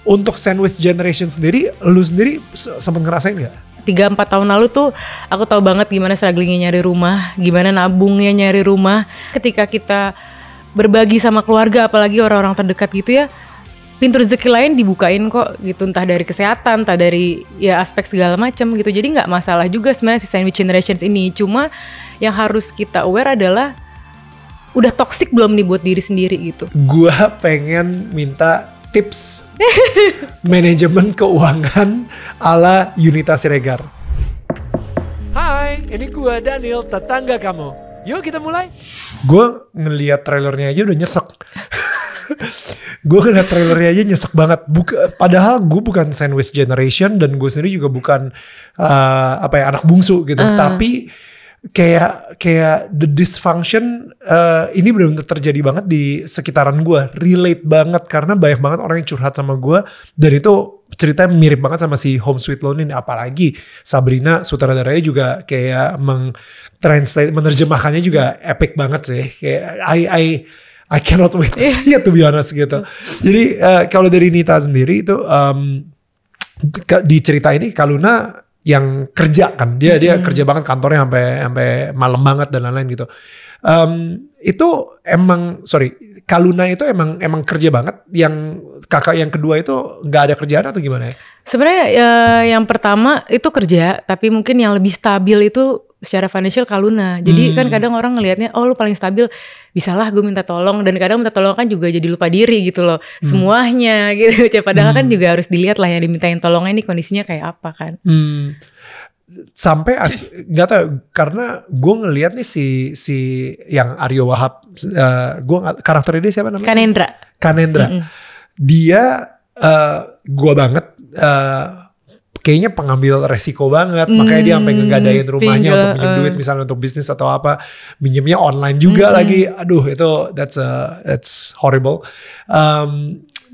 untuk sandwich generation sendiri, lu sendiri sempat ngerasain gak? 3-4 tahun lalu tuh aku tahu banget gimana strugglingnya nyari rumah, gimana nabungnya nyari rumah. Ketika kita berbagi sama keluarga, apalagi orang-orang terdekat gitu ya, pintu rezeki lain dibukain kok gitu, entah dari kesehatan, entah dari ya aspek segala macam gitu. Jadi nggak masalah juga sebenarnya si sandwich generations ini. Cuma yang harus kita aware adalah udah toxic belum nih buat diri sendiri gitu. Gua pengen minta tips manajemen keuangan ala Yunita Siregar. Hai, ini gua Daniel, tetangga kamu. Yuk kita mulai. Gue ngeliat trailernya aja udah nyesek. Gue ngeliat trailernya aja nyesek banget. Padahal gue bukan sandwich generation dan gue sendiri juga bukan anak bungsu gitu. Tapi kayak the dysfunction ini benar-benar terjadi banget di sekitaran gue, relate banget karena banyak banget orang yang curhat sama gue dan itu ceritanya mirip banget sama si Home Sweet Loan ini. Apalagi Sabrina sutradaranya juga kayak menerjemahkannya juga epic banget sih. Kayak I cannot wait to see it, to be honest gitu. Jadi kalau dari Nita sendiri itu di cerita ini Kaluna yang kerja kan, dia kerja banget kantornya sampai malam banget dan lain-lain gitu. Itu emang Kaluna itu emang kerja banget. Yang kakak yang kedua itu nggak ada kerjaan atau gimana ya? Sebenarnya yang pertama itu kerja, tapi mungkin yang lebih stabil itu secara financial Kaluna. Jadi kan kadang orang ngelihatnya, oh lu paling stabil, bisalah gue minta tolong. Dan kadang minta tolong kan juga jadi lupa diri gitu loh, semuanya gitu. Padahal kan juga harus dilihat lah yang dimintain tolongnya ini kondisinya kayak apa kan. Sampai nggak tahu karena gue ngelihat nih si yang Aryo Wahab, karakternya dia siapa namanya? Kanendra. Dia gue banget. Kayaknya pengambil resiko banget, makanya dia sampai ngegadain rumahnya untuk minjem duit misalnya untuk bisnis atau apa, minjemnya online juga lagi. Aduh itu that's horrible.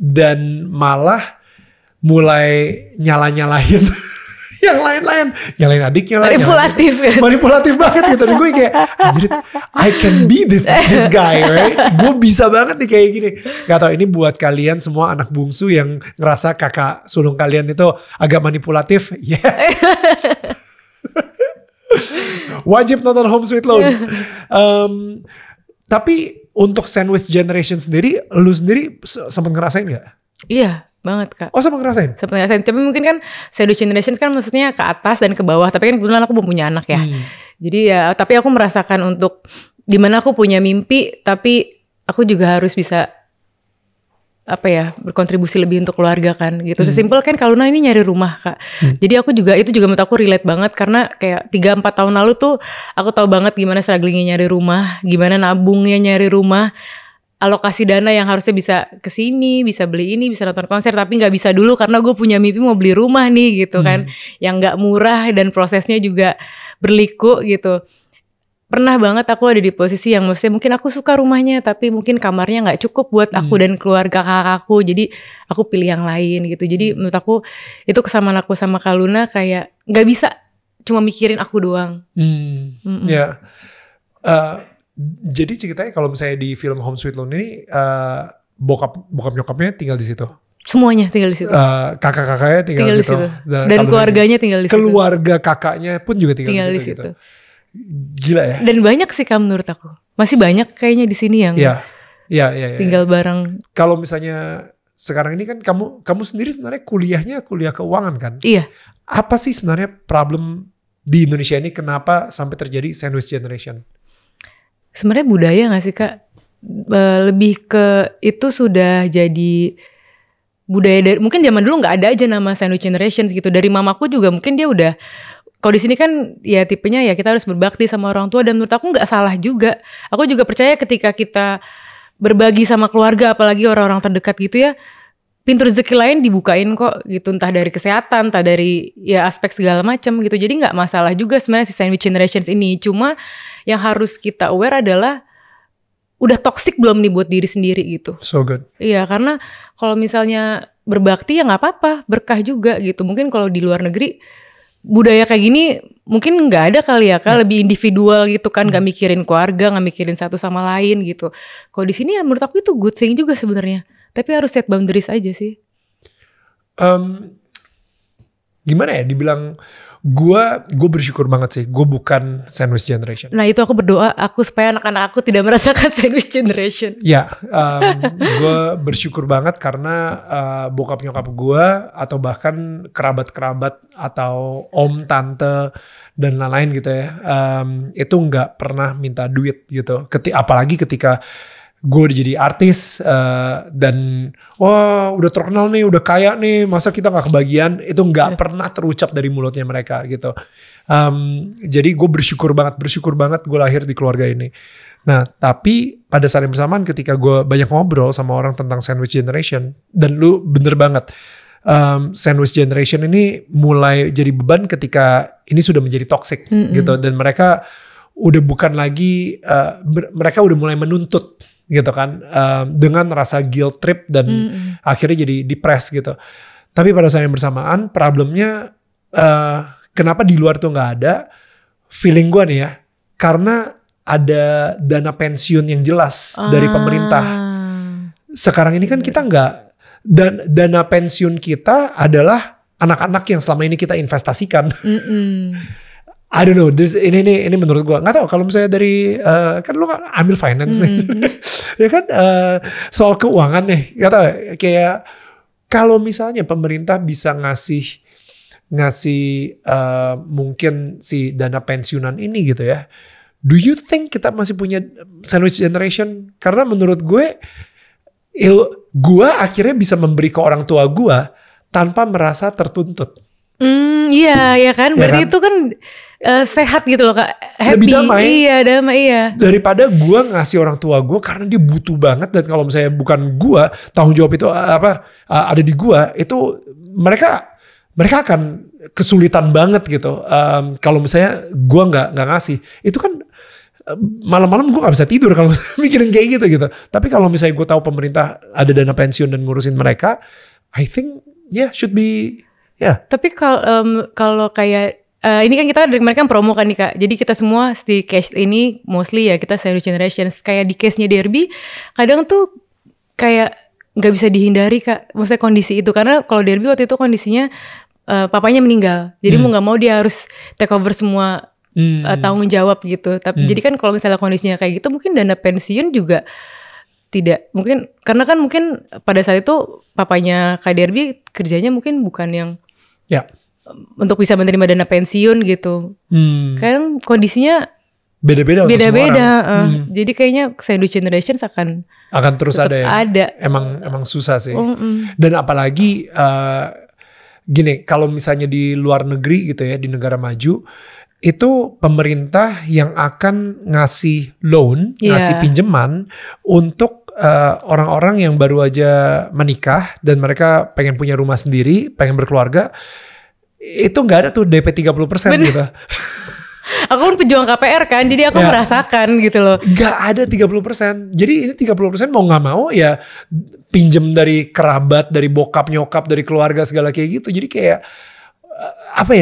Dan malah mulai nyalahin yang lain-lain, nyalain adiknya lah, manipulatif banget gitu. Dan gue kayak anjir, I can be this guy, right? Gue bisa banget nih kayak gini. Gak tau ini buat kalian semua anak bungsu yang ngerasa kakak sulung kalian itu agak manipulatif, yes. Wajib nonton Home Sweet Loan. Tapi untuk sandwich generation sendiri, lu sendiri sempat ngerasain gak? Iya banget Kak. Oh sama ngerasain? Sempat ngerasain. Tapi mungkin kan sandwich generation kan maksudnya ke atas dan ke bawah. Tapi kan kebetulan aku belum punya anak ya. Jadi ya, tapi aku merasakan untuk dimana aku punya mimpi, tapi aku juga harus bisa berkontribusi lebih untuk keluarga kan gitu. Sesimpel kan Kaluna ini nyari rumah Kak. Jadi aku juga, itu juga menurut aku relate banget karena kayak 3-4 tahun lalu tuh aku tahu banget gimana strugglingnya nyari rumah, gimana nabungnya nyari rumah, alokasi dana yang harusnya bisa kesini, bisa beli ini, bisa nonton konser, tapi nggak bisa dulu karena gue punya mimpi mau beli rumah nih gitu kan, yang nggak murah dan prosesnya juga berliku gitu. Pernah banget aku ada di posisi yang maksudnya mungkin aku suka rumahnya, tapi mungkin kamarnya nggak cukup buat aku dan keluarga kakakku, jadi aku pilih yang lain gitu. Jadi menurut aku itu kesamaan aku sama Kaluna kayak nggak bisa cuma mikirin aku doang. Ya. Jadi ceritanya kalau misalnya di film Home Sweet Loan ini bokap nyokapnya tinggal di situ. Semuanya tinggal di situ. Kakak-kakaknya tinggal di situ. Dan keluarganya tinggal di situ. Keluarga kakaknya pun juga tinggal di situ. Gitu. Gila ya. Dan banyak sih Kak menurut aku. Masih banyak kayaknya di sini yang tinggal bareng. Kalau misalnya sekarang ini kan kamu sendiri sebenarnya kuliah keuangan kan? Iya. Apa sih sebenarnya problem di Indonesia ini kenapa sampai terjadi sandwich generation? Sebenarnya budaya gak sih Kak? Lebih ke itu sudah jadi budaya dari, mungkin zaman dulu gak ada aja nama sandwich generation gitu. Dari mamaku juga mungkin dia udah, kalau di sini kan ya tipenya ya kita harus berbakti sama orang tua, dan menurut aku gak salah juga. Aku juga percaya ketika kita berbagi sama keluarga, apalagi orang-orang terdekat gitu ya, pintu rezeki lain dibukain kok gitu, entah dari kesehatan, entah dari ya aspek segala macam gitu. Jadi nggak masalah juga sebenarnya si sandwich generations ini. Cuma yang harus kita aware adalah udah toxic belum nih buat diri sendiri gitu. So good. Iya, karena kalau misalnya berbakti ya nggak apa-apa, berkah juga gitu. Mungkin kalau di luar negeri budaya kayak gini mungkin nggak ada kali ya Kak, lebih individual gitu kan, nggak mikirin keluarga, nggak mikirin satu sama lain gitu. Kalau di sini ya menurut aku itu good thing juga sebenarnya. Tapi harus set boundaries aja sih. Gimana ya dibilang, gue bersyukur banget sih gue bukan sandwich generation. Nah itu aku berdoa supaya anak-anak aku tidak merasakan sandwich generation. Ya, gue bersyukur banget karena bokap nyokap gue atau bahkan kerabat-kerabat atau om tante dan lain-lain gitu ya, itu nggak pernah minta duit gitu. Apalagi ketika gue udah jadi artis dan wah udah terkenal nih, udah kaya nih, masa kita nggak kebagian? Itu nggak pernah terucap dari mulutnya mereka gitu. Jadi gue bersyukur banget gue lahir di keluarga ini. Nah tapi pada saat yang bersamaan ketika gue banyak ngobrol sama orang tentang sandwich generation, dan lu bener banget, sandwich generation ini mulai jadi beban ketika ini sudah menjadi toxic gitu, dan mereka udah bukan lagi mereka udah mulai menuntut gitu kan, dengan rasa guilt trip dan akhirnya jadi depressed gitu. Tapi pada saat yang bersamaan problemnya kenapa di luar tuh nggak ada, feeling gue nih ya, karena ada dana pensiun yang jelas dari pemerintah. Sekarang ini kan kita nggak, dan dana pensiun kita adalah anak-anak yang selama ini kita investasikan. I don't know, ini menurut gue, nggak tahu kalau misalnya dari kan lu kan ambil finance nih, ya kan, soal keuangan nih, nggak tahu kayak kalau misalnya pemerintah bisa ngasih mungkin si dana pensiunan ini gitu ya, do you think kita masih punya sandwich generation? Karena menurut gue akhirnya bisa memberi ke orang tua gue tanpa merasa tertuntut. Iya, ya kan. Berarti itu kan sehat gitu loh Kak. Happy. Lebih damai. Iya, damai iya. Daripada gue ngasih orang tua gue karena dia butuh banget, dan kalau misalnya bukan gue, tanggung jawab itu ada di gue, itu mereka akan kesulitan banget gitu. Kalau misalnya gue nggak ngasih, itu kan malam-malam gue nggak bisa tidur kalau mikirin kayak gitu. Tapi kalau misalnya gue tahu pemerintah ada dana pensiun dan ngurusin mereka, I think should be. Tapi kalau kayak ini kan kita dari mereka promo kan nih Kak. Jadi kita semua di case ini mostly ya kita sandwich generation. Kayak di case-nya Derby, kadang tuh kayak nggak bisa dihindari Kak. Maksudnya kondisi itu, karena kalau Derby waktu itu kondisinya papanya meninggal. Jadi mau nggak mau dia harus take over semua tanggung jawab gitu. Tapi jadi kan kalau misalnya kondisinya kayak gitu, mungkin dana pensiun juga tidak mungkin, karena kan mungkin pada saat itu papanya Kak Derby kerjanya mungkin bukan yang untuk bisa menerima dana pensiun gitu. Kadang kondisinya beda-beda. Jadi kayaknya sandwich generations akan terus ada ya. Emang susah sih. Dan apalagi gini, kalau misalnya di luar negeri gitu ya, di negara maju, itu pemerintah yang akan ngasih loan, ngasih pinjaman untuk orang-orang yang baru aja menikah dan mereka pengen punya rumah sendiri, pengen berkeluarga. Itu nggak ada tuh DP 30% gitu. Aku kan pejuang KPR kan, jadi aku merasakan gitu loh. Nggak ada 30%. Jadi ini 30% mau nggak mau ya pinjem dari kerabat, dari bokap nyokap, dari keluarga segala kayak gitu. Jadi kayak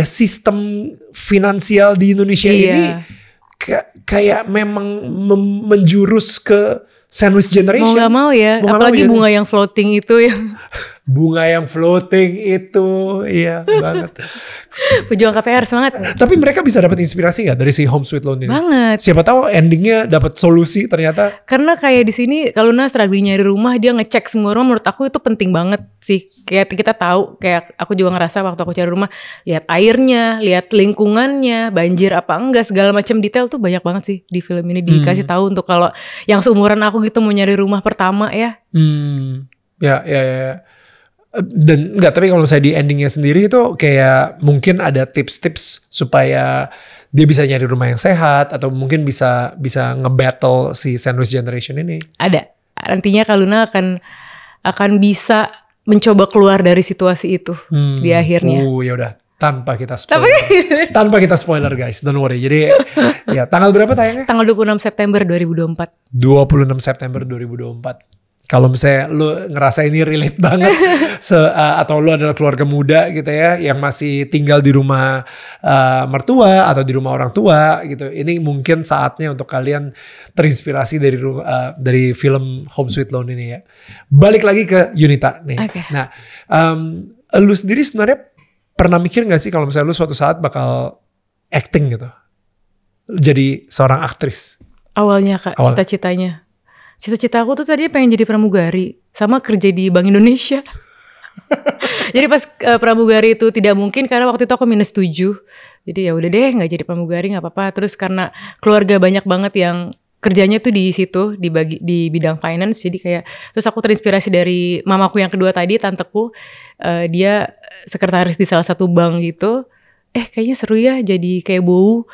sistem finansial di Indonesia ini kayak memang menjurus ke sandwich generation. Mau gak mau ya, apalagi bunga yang floating itu ya. Bunga yang floating itu, iya banget. Pejuang KPR, semangat. Tapi mereka bisa dapat inspirasi gak dari si Home Sweet Loan ini? Banget. Siapa tahu endingnya dapat solusi ternyata. Karena kayak di sini kalau struggling nyari rumah, dia ngecek semua rumah. Menurut aku itu penting banget sih. Kayak kita tahu, kayak aku juga ngerasa waktu aku cari rumah, lihat airnya, lihat lingkungannya, banjir apa enggak, segala macam detail tuh banyak banget sih di film ini dikasih tahu untuk kalau yang seumuran aku gitu mau nyari rumah pertama ya. Ya. Dan enggak, tapi kalau saya di endingnya sendiri itu kayak mungkin ada tips-tips supaya dia bisa nyari rumah yang sehat, atau mungkin bisa nge-battle si sandwich generation ini. Ada. Nantinya Kak Luna akan bisa mencoba keluar dari situasi itu di akhirnya. Ya udah, tanpa kita spoiler guys, don't worry. Jadi ya tanggal berapa tayangnya? Tanggal 26 September 2024. 26 September 2024. Kalau misalnya lu ngerasa ini relate banget atau lu adalah keluarga muda gitu ya yang masih tinggal di rumah mertua atau di rumah orang tua gitu, ini mungkin saatnya untuk kalian terinspirasi dari film Home Sweet Loan ini ya. Balik lagi ke Yunita nih. Okay. Nah, Lu sendiri sebenarnya pernah mikir gak sih kalau misalnya lu suatu saat bakal acting gitu? Jadi seorang aktris? Awalnya Kak, cita-citanya. Cita-cita aku tuh tadi pengen jadi pramugari sama kerja di Bank Indonesia. Jadi pas pramugari itu tidak mungkin karena waktu itu aku -7. Jadi ya udah deh nggak jadi pramugari nggak apa-apa. Terus karena keluarga banyak banget yang kerjanya tuh di situ di bidang finance. Jadi kayak terus aku terinspirasi dari mamaku yang kedua tadi, tanteku. Dia sekretaris di salah satu bank gitu. Kayaknya seru ya jadi kayak bau.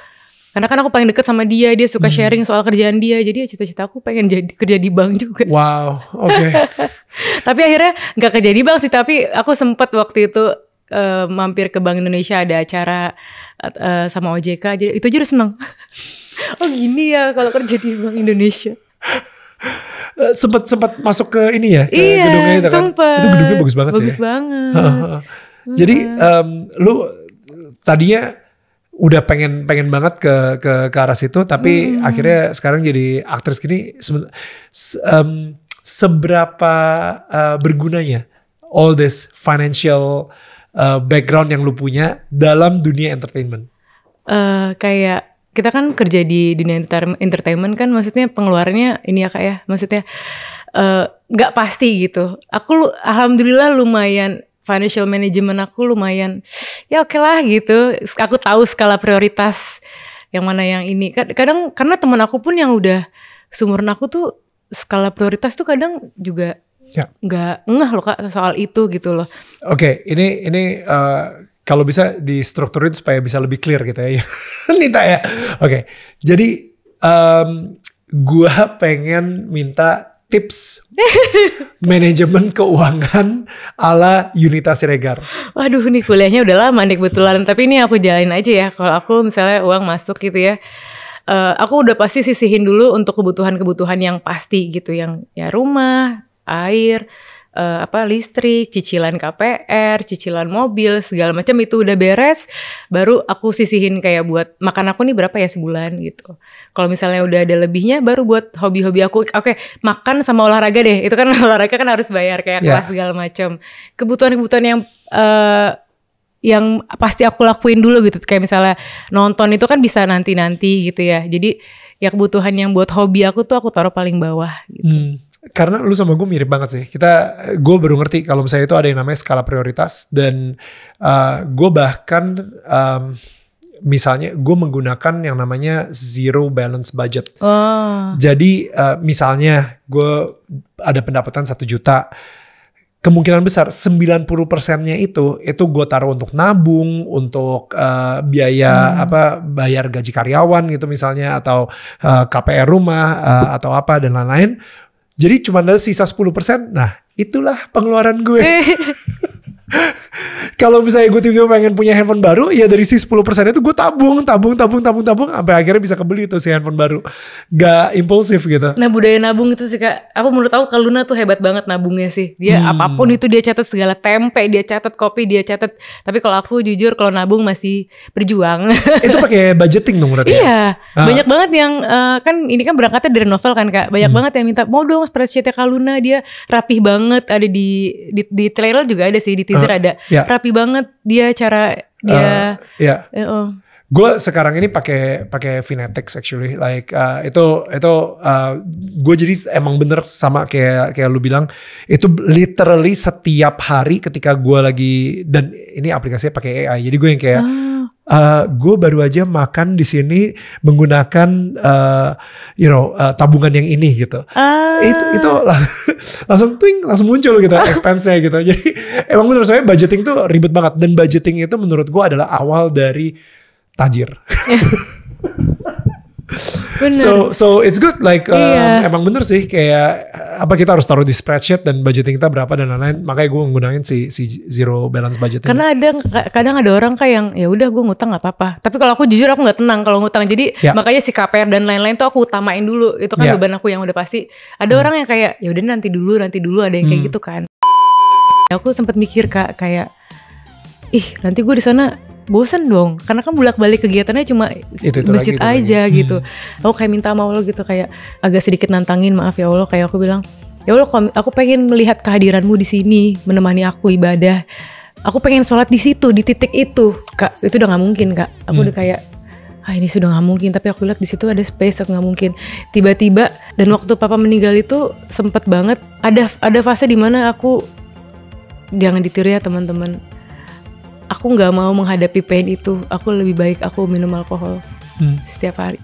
Karena kan aku paling deket sama dia suka sharing soal kerjaan dia. Jadi ya cita-cita aku pengen kerja di bank juga. Wow, oke. Tapi akhirnya gak kerja di bank sih. Tapi aku sempet waktu itu mampir ke Bank Indonesia, ada acara sama OJK. Jadi itu aja udah seneng. Oh gini ya kalau kerja di Bank Indonesia. Sempet masuk ke ini ya, ke gedungnya itu kan. Sempet. Itu gedungnya bagus banget sih. Bagus banget. Jadi lu tadinya udah pengen banget ke arah situ, tapi akhirnya sekarang jadi aktris gini. Seberapa bergunanya all this financial background yang lu punya dalam dunia entertainment? Kayak kita kan kerja di dunia entertainment kan, maksudnya pengeluarannya ini ya Kak ya, maksudnya nggak pasti gitu. Aku alhamdulillah lumayan, financial management aku lumayan ya oke lah gitu. Aku tahu skala prioritas yang mana yang ini. Kadang karena teman aku pun yang udah seumuran aku tuh skala prioritas tuh kadang juga nggak ngeh loh Kak soal itu gitu loh. Oke, ini kalau bisa distrukturin supaya bisa lebih clear gitu ya. Nita ya. Oke, jadi gua pengen minta tips manajemen keuangan ala Yunita Siregar. Waduh, nih kuliahnya udah lama nih kebetulan. Tapi ini aku jalanin aja ya. Kalau aku misalnya uang masuk gitu ya, aku udah pasti sisihin dulu untuk kebutuhan-kebutuhan yang pasti gitu, yang ya rumah, air, listrik, cicilan KPR, cicilan mobil, segala macam itu udah beres. Baru aku sisihin kayak buat makan aku nih berapa ya sebulan gitu. Kalau misalnya udah ada lebihnya, baru buat hobi-hobi aku. Oke, makan sama olahraga deh. Itu kan olahraga kan harus bayar kayak kelas segala macam. Kebutuhan-kebutuhan yang pasti aku lakuin dulu gitu. Kayak misalnya nonton itu kan bisa nanti-nanti gitu ya. Jadi ya kebutuhan yang buat hobi aku tuh aku taruh paling bawah gitu. Karena lu sama gue mirip banget sih. Gue baru ngerti kalau misalnya itu ada yang namanya skala prioritas. Dan gue bahkan misalnya gue menggunakan yang namanya zero balance budget. Jadi misalnya gue ada pendapatan 1 juta. Kemungkinan besar 90%-nya itu gue taruh untuk nabung, untuk biaya bayar gaji karyawan gitu misalnya, atau KPR rumah atau apa dan lain-lain. Jadi cuma ada sisa 10%. Nah, itulah pengeluaran gue. Kalau misalnya gue tiba-tiba pengen punya handphone baru, ya dari si 10% itu gue tabung sampai akhirnya bisa kebeli tuh si handphone baru. Gak impulsif gitu. Nah, budaya nabung itu sih Kak, aku menurut aku Kak Luna tuh hebat banget nabungnya sih. Dia apapun itu dia catat, segala tempe dia catat, kopi dia catat. Tapi kalau aku jujur kalau nabung masih berjuang. Itu pakai budgeting dong berarti? Iya, banyak banget yang kan ini kan berangkatnya dari novel kan Kak. Banyak banget yang minta mau dong spreadsheet-nya Kak Luna, dia rapih banget, ada di trailer juga ada sih, di teaser ada. Rapi banget dia cara dia. Gue sekarang ini pakai Finetics actually, like itu gue jadi emang bener sama kayak lu bilang, itu literally setiap hari ketika gue lagi, dan ini aplikasinya pakai AI, jadi gue yang kayak gue baru aja makan di sini menggunakan tabungan yang ini gitu. Itu langsung muncul gitu expense-nya gitu. Jadi emang menurut saya budgeting tuh ribet banget, dan budgeting itu menurut gue adalah awal dari tajir. So it's good, like emang bener sih, kayak kita harus taruh di spreadsheet dan budgeting kita berapa dan lain-lain. Makanya gue menggunakan si zero balance budgeting. Karena kadang ada orang kayak yang ya udah gue ngutang nggak apa-apa. Tapi kalau aku jujur aku nggak tenang kalau ngutang. Jadi makanya si KPR dan lain-lain tuh aku utamain dulu. Itu kan beban aku yang udah pasti. Ada orang yang kayak ya udah nanti dulu ada yang kayak gitu kan. Aku sempat mikir Kak, kayak nanti gue di sana bosen dong, karena kan bolak-balik kegiatannya cuma masjid aja gitu. Aku kayak minta sama Allah gitu, kayak agak sedikit nantangin, maaf ya Allah, kayak aku bilang, ya Allah aku pengen melihat kehadiranmu di sini, menemani aku ibadah. aku pengen sholat di situ, di titik itu, Kak. Itu udah nggak mungkin, Kak. Aku udah kayak, ini sudah nggak mungkin. Tapi aku lihat di situ ada space, aku nggak mungkin. Tiba-tiba, dan waktu papa meninggal itu sempet banget. Ada fase dimana aku, jangan ditiru ya teman-teman. Aku nggak mau menghadapi pain itu. Aku lebih baik aku minum alkohol setiap hari.